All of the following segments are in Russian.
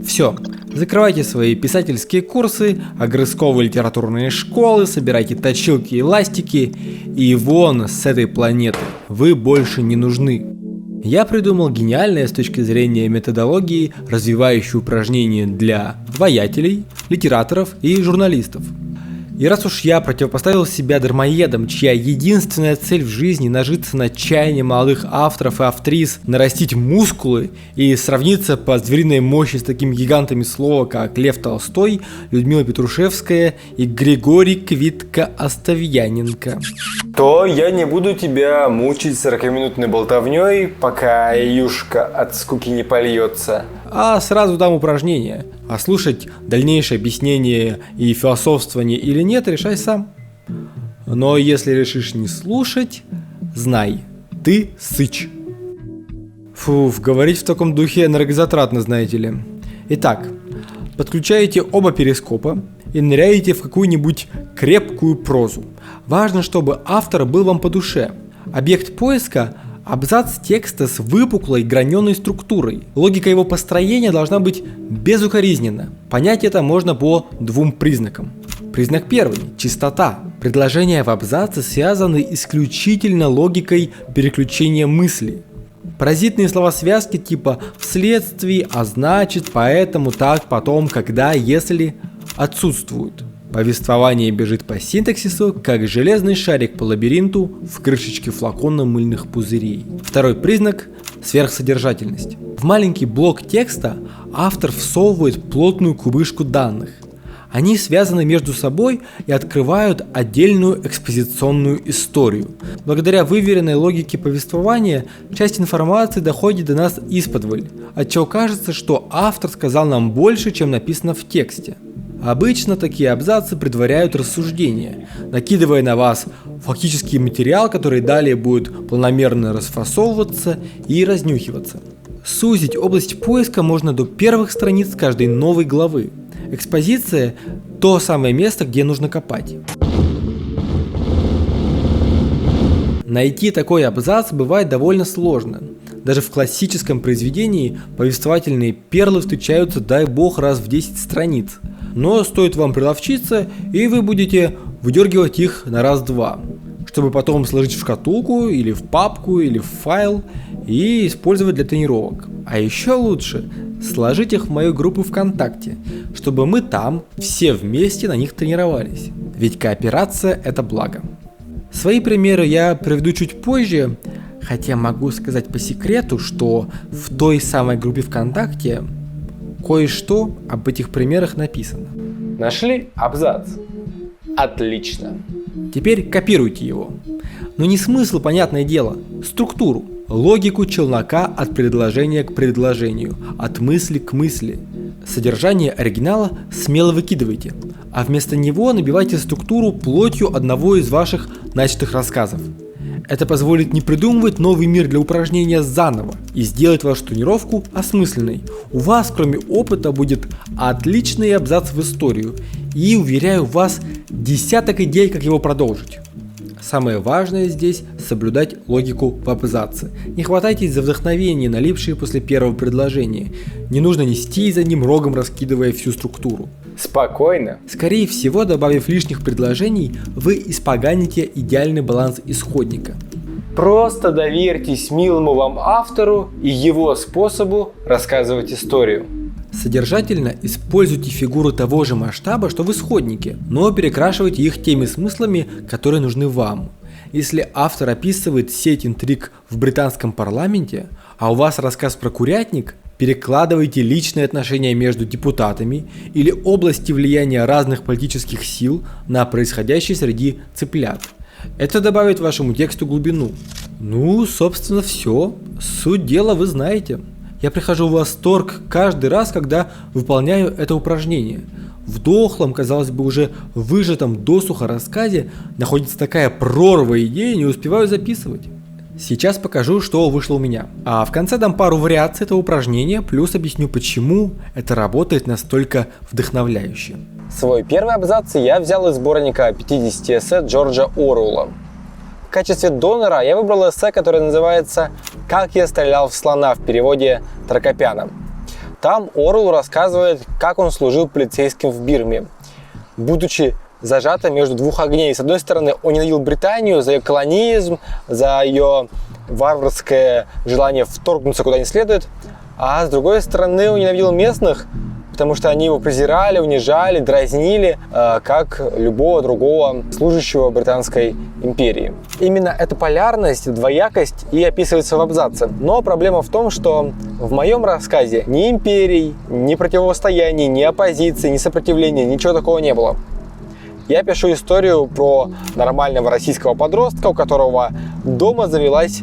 Все, закрывайте свои писательские курсы, огрызковые литературные школы, собирайте точилки и ластики и вон с этой планеты. Вы больше не нужны. Я придумал гениальное с точки зрения методологии развивающее упражнение для воятелей, литераторов и журналистов. И раз уж я противопоставил себя дармоедам, чья единственная цель в жизни нажиться на чаяние молодых авторов и актрис, нарастить мускулы и сравниться по звериной мощи с такими гигантами слова, как Лев Толстой, Людмила Петрушевская и Григорий Квитко-Оставьяненко, то я не буду тебя мучить 40-минутной болтовней, пока юшка от скуки не польется. А сразу дам упражнение. А слушать дальнейшее объяснение и философствование или нет, решай сам. Но если решишь не слушать, знай, ты сыч. Говорить в таком духе энергозатратно, знаете ли. Итак, подключаете оба перископа и ныряете в какую-нибудь крепкую прозу. Важно, чтобы автор был вам по душе. Объект поиска – абзац текста с выпуклой граненой структурой. Логика его построения должна быть безукоризненна. Понять это можно по двум признакам. Признак первый – чистота. Предложения в абзаце связаны исключительно логикой переключения мысли. Паразитные словосвязки типа «вследствие», «а значит», «поэтому», «так», «потом», «когда», «если» отсутствуют. Повествование бежит по синтаксису, как железный шарик по лабиринту в крышечке флакона мыльных пузырей. Второй признак – сверхсодержательность. В маленький блок текста автор всовывает плотную кубышку данных. Они связаны между собой и открывают отдельную экспозиционную историю. Благодаря выверенной логике повествования, часть информации доходит до нас исподволь, отчего кажется, что автор сказал нам больше, чем написано в тексте. Обычно такие абзацы предваряют рассуждения, накидывая на вас фактический материал, который далее будет планомерно расфасовываться и разнюхиваться. Сузить область поиска можно до первых страниц каждой новой главы. Экспозиция – то самое место, где нужно копать. Найти такой абзац бывает довольно сложно. Даже в классическом произведении повествовательные перлы встречаются, дай бог, раз в 10 страниц. Но стоит вам приловчиться, и вы будете выдергивать их на раз-два, чтобы потом сложить в шкатулку, или в папку, или в файл, и использовать для тренировок. А еще лучше сложить их в мою группу ВКонтакте, чтобы мы там все вместе на них тренировались. Ведь кооперация – это благо. Свои примеры я приведу чуть позже, хотя могу сказать по секрету, что в той самой группе ВКонтакте кое-что об этих примерах написано. Нашли абзац? Отлично. Теперь копируйте его. Но не смысл, понятное дело, структуру, логику челнока от предложения к предложению, от мысли к мысли. Содержание оригинала смело выкидывайте, а вместо него набивайте структуру плотью одного из ваших начатых рассказов. Это позволит не придумывать новый мир для упражнения заново и сделать вашу тренировку осмысленной. У вас, кроме опыта, будет отличный абзац в историю и, уверяю вас, десяток идей, как его продолжить. Самое важное здесь – соблюдать логику в абзаце. Не хватайтесь за вдохновение, налипшие после первого предложения. Не нужно нести за ним рогом, раскидывая всю структуру. Спокойно. Скорее всего, добавив лишних предложений, вы испоганите идеальный баланс исходника. Просто доверьтесь милому вам автору и его способу рассказывать историю. Содержательно используйте фигуры того же масштаба, что в исходнике, но перекрашивайте их теми смыслами, которые нужны вам. Если автор описывает сеть интриг в британском парламенте, а у вас рассказ про курятник, перекладывайте личные отношения между депутатами или области влияния разных политических сил на происходящее среди цыплят. Это добавит вашему тексту глубину. Ну, собственно, все. Суть дела вы знаете. Я прихожу в восторг каждый раз, когда выполняю это упражнение. В дохлом, казалось бы, уже выжатом досуха рассказе находится такая прорва идей, не успеваю записывать. Сейчас покажу, что вышло у меня. А в конце дам пару вариаций этого упражнения, плюс объясню, почему это работает настолько вдохновляюще. Свой первый абзац я взял из сборника 50 эссе Джорджа Оруэлла. В качестве донора я выбрал эссе, которое называется «Как я стрелял в слона» в переводе Прокопяна. Там Оруэлл рассказывает, как он служил полицейским в Бирме, будучи зажатым между двух огней. С одной стороны, он ненавидел Британию за ее колониализм, за ее варварское желание вторгнуться куда не следует, а с другой стороны, он ненавидел местных, потому что они его презирали, унижали, дразнили, как любого другого служащего Британской империи. Именно эта полярность, двоякость и описывается в абзаце. Но проблема в том, что в моем рассказе ни империй, ни противостояний, ни оппозиции, ни сопротивления, ничего такого не было. Я пишу историю про нормального российского подростка, у которого дома завелась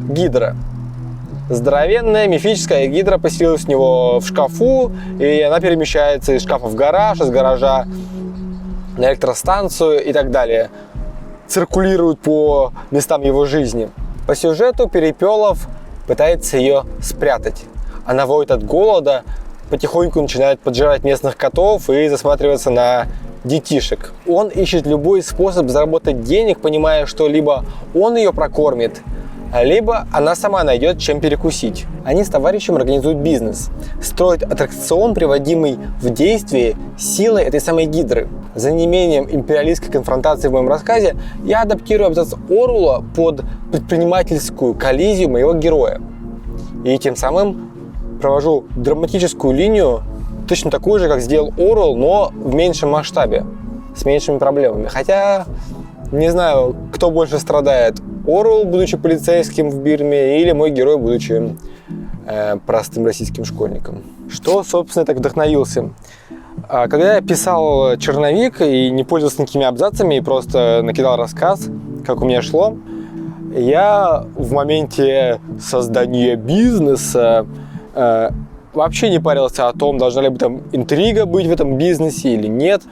гидра. Здоровенная мифическая гидра поселилась у него в шкафу, и она перемещается из шкафа в гараж, из гаража на электростанцию и так далее. Циркулирует по местам его жизни. По сюжету Перепелов пытается ее спрятать. Она воет от голода, потихоньку начинает поджирать местных котов и засматриваться на детишек. Он ищет любой способ заработать денег, понимая, что либо он ее прокормит, либо она сама найдет, чем перекусить. Они с товарищем организуют бизнес, строят аттракцион, приводимый в действие силой этой самой гидры. За неимением империалистской конфронтации в моем рассказе я адаптирую абзац Оруэлла под предпринимательскую коллизию моего героя. И тем самым провожу драматическую линию, точно такую же, как сделал Оруэлл, но в меньшем масштабе, с меньшими проблемами. Хотя, не знаю, кто больше страдает. Оруэлл, будучи полицейским в Бирме, или мой герой, будучи простым российским школьником. Что, собственно, я так вдохновился? Когда я писал черновик и не пользовался никакими абзацами, и просто накидал рассказ, как у меня шло, я в моменте создания бизнеса вообще не парился о том, должна ли там интрига быть в этом бизнесе или нет.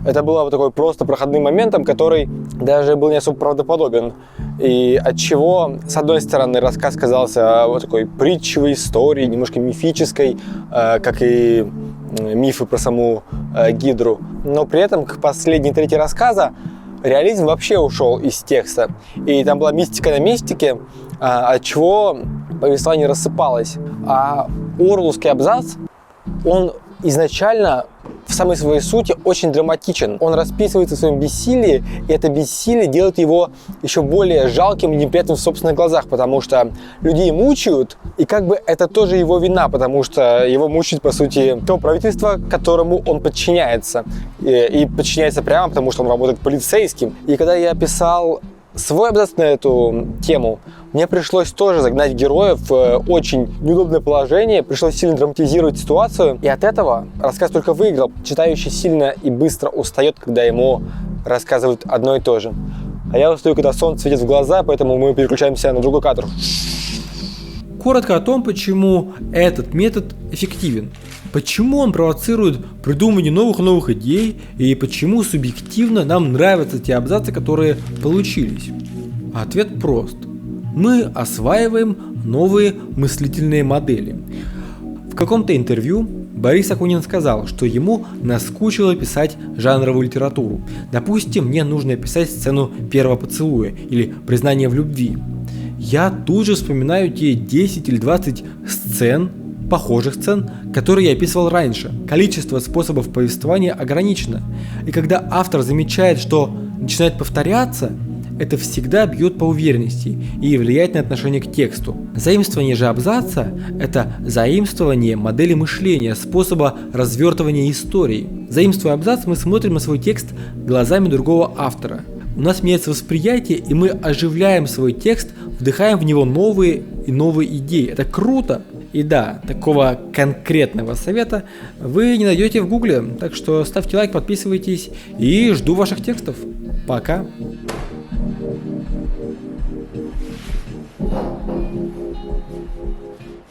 Это было вот такой просто проходным моментом, который даже был не особо правдоподобен. И от чего, с одной стороны, рассказ казался вот такой притчевой историей, немножко мифической, как и мифы про саму гидру. Но при этом к последней трети рассказа реализм вообще ушел из текста. И там была мистика на мистике, от чего повествование рассыпалось. А оруэлловский абзац, он изначально в самой своей сути очень драматичен. Он расписывается в своем бессилии, и это бессилие делает его еще более жалким и неприятным в собственных глазах, потому что людей мучают, и как бы это тоже его вина, потому что его мучает, по сути, то правительство, которому он подчиняется. И подчиняется прямо, потому что он работает полицейским. И когда я писал свой абзац на эту тему, мне пришлось тоже загнать героев в очень неудобное положение, пришлось сильно драматизировать ситуацию, и от этого рассказ только выиграл. Читающий сильно и быстро устает, когда ему рассказывают одно и то же. А я устаю, когда солнце светит в глаза, поэтому мы переключаемся на другой кадр. Коротко о том, почему этот метод эффективен. Почему он провоцирует придумывание новых идей и почему субъективно нам нравятся те абзацы, которые получились. Ответ прост. Мы осваиваем новые мыслительные модели. В каком-то интервью Борис Акунин сказал, что ему наскучило писать жанровую литературу. Допустим, мне нужно писать сцену первого поцелуя или признания в любви. Я тут же вспоминаю те 10 или 20 сцен, похожих сцен, которые я описывал раньше. Количество способов повествования ограничено. И когда автор замечает, что начинает повторяться, это всегда бьет по уверенности и влияет на отношение к тексту. Заимствование же абзаца – это заимствование модели мышления, способа развертывания истории. Заимствуя абзац, мы смотрим на свой текст глазами другого автора. У нас меняется восприятие, и мы оживляем свой текст, вдыхаем в него новые идеи. Это круто! И да, такого конкретного совета вы не найдете в Гугле, так что ставьте лайк, подписывайтесь и жду ваших текстов. Пока!